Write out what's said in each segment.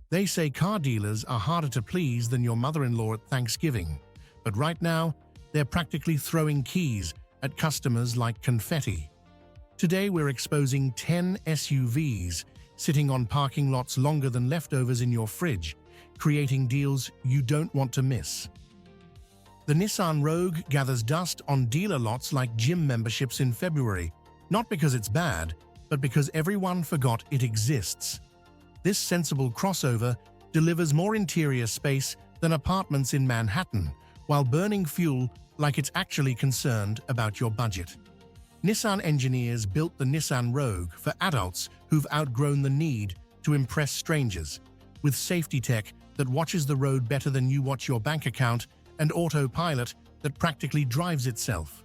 They say car dealers are harder to please than your mother-in-law at Thanksgiving, but right now, they're practically throwing keys at customers like confetti. Today we're exposing 10 SUVs sitting on parking lots longer than leftovers in your fridge, creating deals you don't want to miss. The Nissan Rogue gathers dust on dealer lots like gym memberships in February, not because it's bad, but because everyone forgot it exists. This sensible crossover delivers more interior space than apartments in Manhattan, while burning fuel like it's actually concerned about your budget. Nissan engineers built the Nissan Rogue for adults who've outgrown the need to impress strangers, with safety tech that watches the road better than you watch your bank account and autopilot that practically drives itself.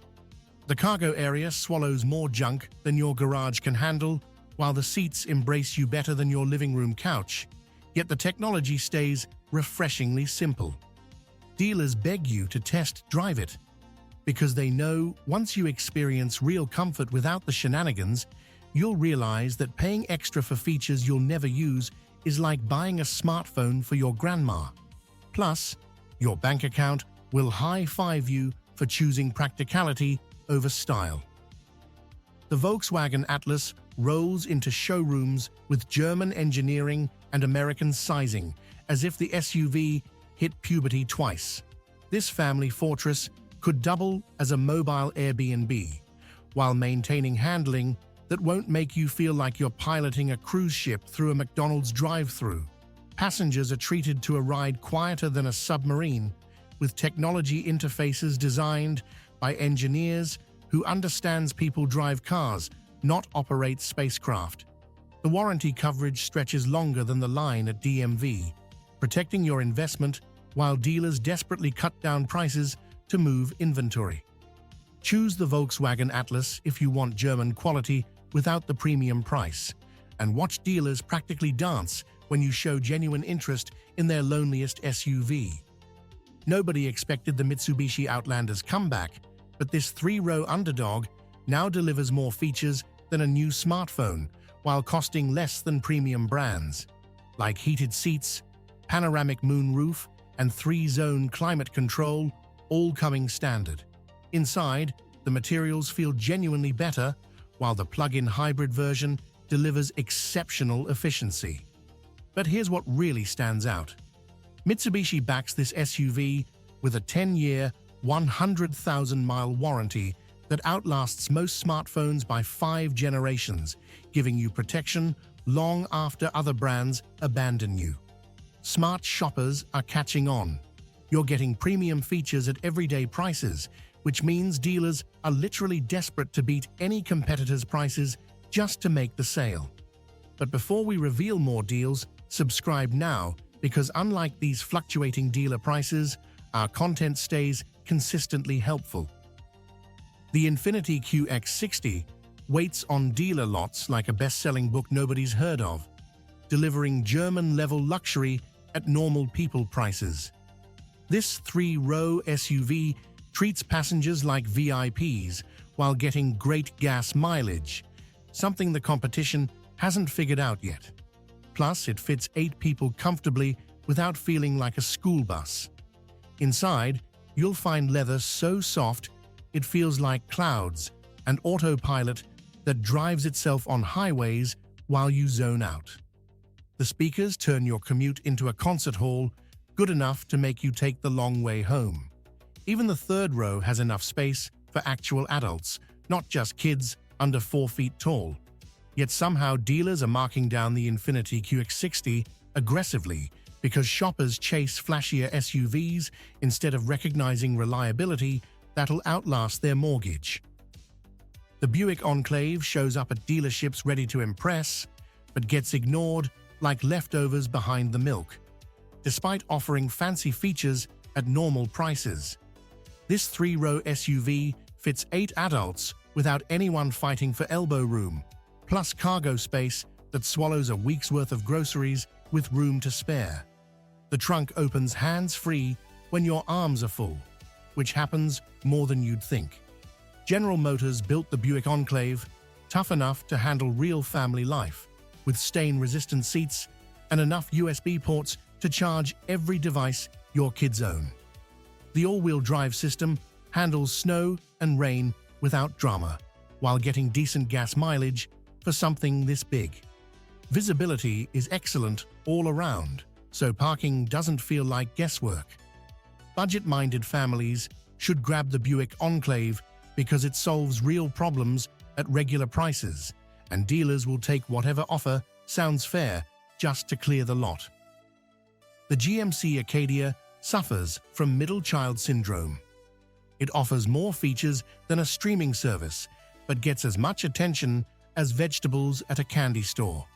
The cargo area swallows more junk than your garage can handle, while the seats embrace you better than your living room couch, yet the technology stays refreshingly simple. Dealers beg you to test drive it, because they know once you experience real comfort without the shenanigans, you'll realize that paying extra for features you'll never use is like buying a smartphone for your grandma. Plus, your bank account will high-five you for choosing practicality over style. The Volkswagen Atlas rolls into showrooms with German engineering and American sizing, as if the SUV hit puberty twice. This family fortress could double as a mobile Airbnb, while maintaining handling that won't make you feel like you're piloting a cruise ship through a McDonald's drive-thru. Passengers are treated to a ride quieter than a submarine, with technology interfaces designed by engineers who understands people drive cars, not operate spacecraft. The warranty coverage stretches longer than the line at DMV, protecting your investment while dealers desperately cut down prices to move inventory. Choose the Volkswagen Atlas if you want German quality without the premium price, and watch dealers practically dance when you show genuine interest in their loneliest SUV. Nobody expected the Mitsubishi Outlander's comeback, but this three-row underdog now delivers more features than a new smartphone while costing less than premium brands, like heated seats, panoramic moonroof, and three-zone climate control, all coming standard. Inside, the materials feel genuinely better, while the plug-in hybrid version delivers exceptional efficiency. But here's what really stands out. Mitsubishi backs this SUV with a 10-year, 100,000-mile warranty that outlasts most smartphones by 5 generations, giving you protection long after other brands abandon you. Smart shoppers are catching on. You're getting premium features at everyday prices, which means dealers are literally desperate to beat any competitor's prices just to make the sale. But before we reveal more deals, subscribe now, because unlike these fluctuating dealer prices, our content stays consistently helpful. The Infiniti QX60 waits on dealer lots like a best-selling book nobody's heard of, delivering German-level luxury at normal people prices. This three-row SUV treats passengers like VIPs while getting great gas mileage, something the competition hasn't figured out yet. Plus, it fits 8 people comfortably without feeling like a school bus. Inside, you'll find leather so soft it feels like clouds, and autopilot that drives itself on highways while you zone out. The speakers turn your commute into a concert hall, good enough to make you take the long way home. Even the third row has enough space for actual adults, not just kids under 4 feet tall. Yet somehow dealers are marking down the Infiniti QX60 aggressively because shoppers chase flashier SUVs instead of recognizing reliability that'll outlast their mortgage. The Buick Enclave shows up at dealerships ready to impress, but gets ignored like leftovers behind the milk, despite offering fancy features at normal prices. This three-row SUV fits 8 adults without anyone fighting for elbow room, plus cargo space that swallows a week's worth of groceries with room to spare. The trunk opens hands-free when your arms are full, which happens more than you'd think. General Motors built the Buick Enclave tough enough to handle real family life, with stain-resistant seats and enough USB ports to charge every device your kids own. The all-wheel drive system handles snow and rain without drama, while getting decent gas mileage for something this big. Visibility is excellent all around, so parking doesn't feel like guesswork. Budget-minded families should grab the Buick Enclave because it solves real problems at regular prices, and dealers will take whatever offer sounds fair just to clear the lot. The GMC Acadia suffers from middle child syndrome. It offers more features than a streaming service, but gets as much attention as vegetables at a candy store.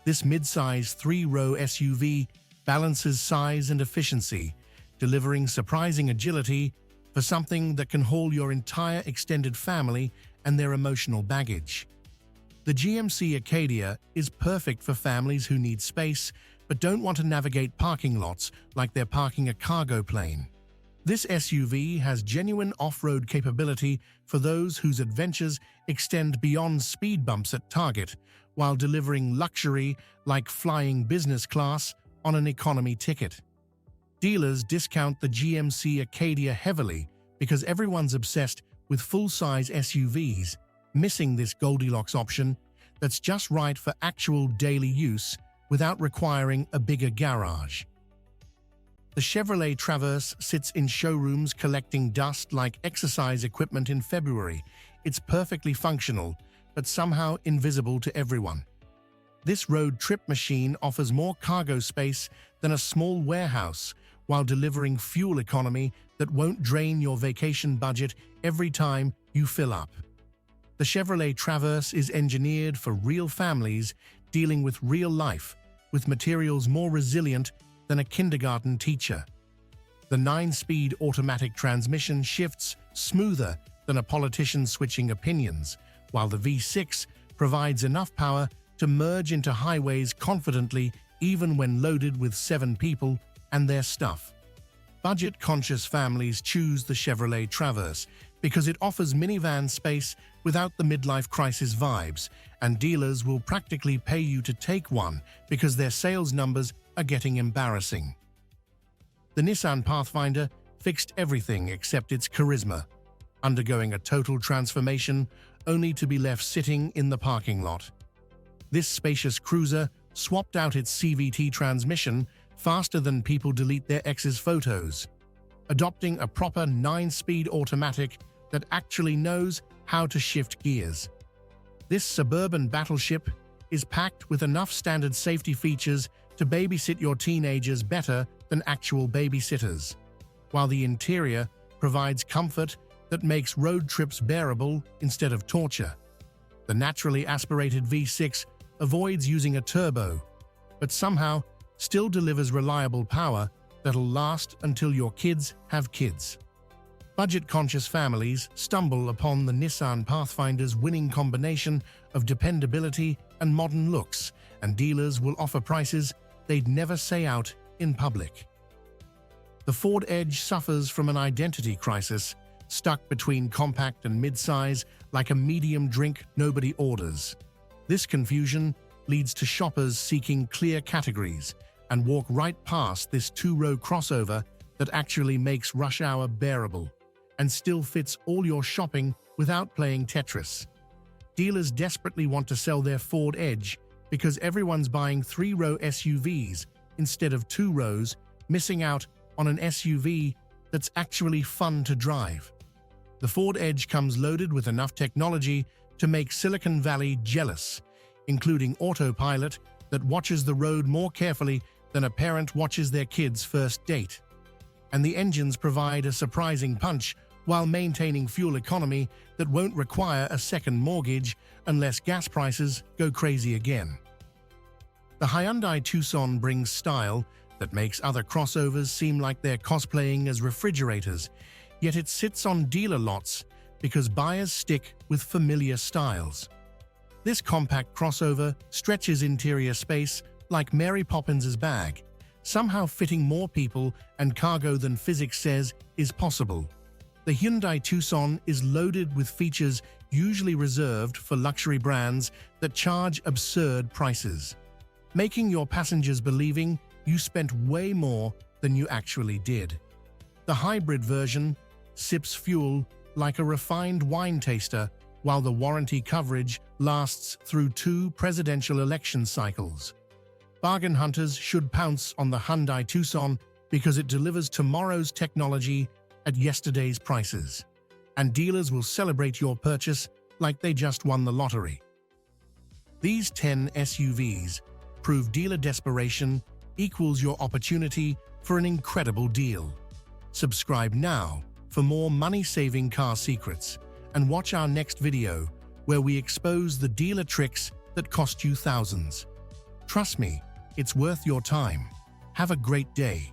This mid-size three-row SUV balances size and efficiency, delivering surprising agility for something that can haul your entire extended family and their emotional baggage. The GMC Acadia is perfect for families who need space but don't want to navigate parking lots like they're parking a cargo plane. This SUV has genuine off-road capability for those whose adventures extend beyond speed bumps at Target, while delivering luxury like flying business class on an economy ticket. Dealers discount the GMC Acadia heavily because everyone's obsessed with full-size SUVs, missing this Goldilocks option that's just right for actual daily use without requiring a bigger garage. The Chevrolet Traverse sits in showrooms collecting dust like exercise equipment in February. It's perfectly functional, but somehow invisible to everyone. This road trip machine offers more cargo space than a small warehouse, while delivering fuel economy that won't drain your vacation budget every time you fill up. The Chevrolet Traverse is engineered for real families dealing with real life, with materials more resilient than a kindergarten teacher. The 9-speed automatic transmission shifts smoother than a politician switching opinions, while the V6 provides enough power to merge into highways confidently even when loaded with 7 people and their stuff. Budget-conscious families choose the Chevrolet Traverse because it offers minivan space without the midlife crisis vibes, and dealers will practically pay you to take one because their sales numbers are getting embarrassing. The Nissan Pathfinder fixed everything except its charisma, undergoing a total transformation only to be left sitting in the parking lot. This spacious cruiser swapped out its CVT transmission faster than people delete their ex's photos, adopting a proper 9-speed automatic that actually knows how to shift gears. This suburban battleship is packed with enough standard safety features to babysit your teenagers better than actual babysitters, while the interior provides comfort that makes road trips bearable instead of torture. The naturally aspirated V6 avoids using a turbo, but somehow still delivers reliable power that'll last until your kids have kids. Budget-conscious families stumble upon the Nissan Pathfinder's winning combination of dependability and modern looks, and dealers will offer prices they'd never say out in public. The Ford Edge suffers from an identity crisis, stuck between compact and mid-size like a medium drink nobody orders. This confusion leads to shoppers seeking clear categories and walk right past this 2-row crossover that actually makes rush hour bearable and still fits all your shopping without playing Tetris. Dealers desperately want to sell their Ford Edge because everyone's buying 3-row SUVs instead of 2 rows, missing out on an SUV that's actually fun to drive. The Ford Edge comes loaded with enough technology to make Silicon Valley jealous, including autopilot that watches the road more carefully than a parent watches their kid's first date. And the engines provide a surprising punch while maintaining fuel economy that won't require a second mortgage unless gas prices go crazy again. The Hyundai Tucson brings style that makes other crossovers seem like they're cosplaying as refrigerators, yet it sits on dealer lots because buyers stick with familiar styles. This compact crossover stretches interior space like Mary Poppins' bag, somehow fitting more people and cargo than physics says is possible. The Hyundai Tucson is loaded with features usually reserved for luxury brands that charge absurd prices. making your passengers believing you spent way more than you actually did. The hybrid version sips fuel like a refined wine taster, while the warranty coverage lasts through 2 presidential election cycles. Bargain hunters should pounce on the Hyundai Tucson because it delivers tomorrow's technology at yesterday's prices, and dealers will celebrate your purchase like they just won the lottery. These 10 SUVs prove dealer desperation equals your opportunity for an incredible deal. Subscribe now for more money-saving car secrets, and watch our next video where we expose the dealer tricks that cost you thousands. Trust me, it's worth your time. Have a great day.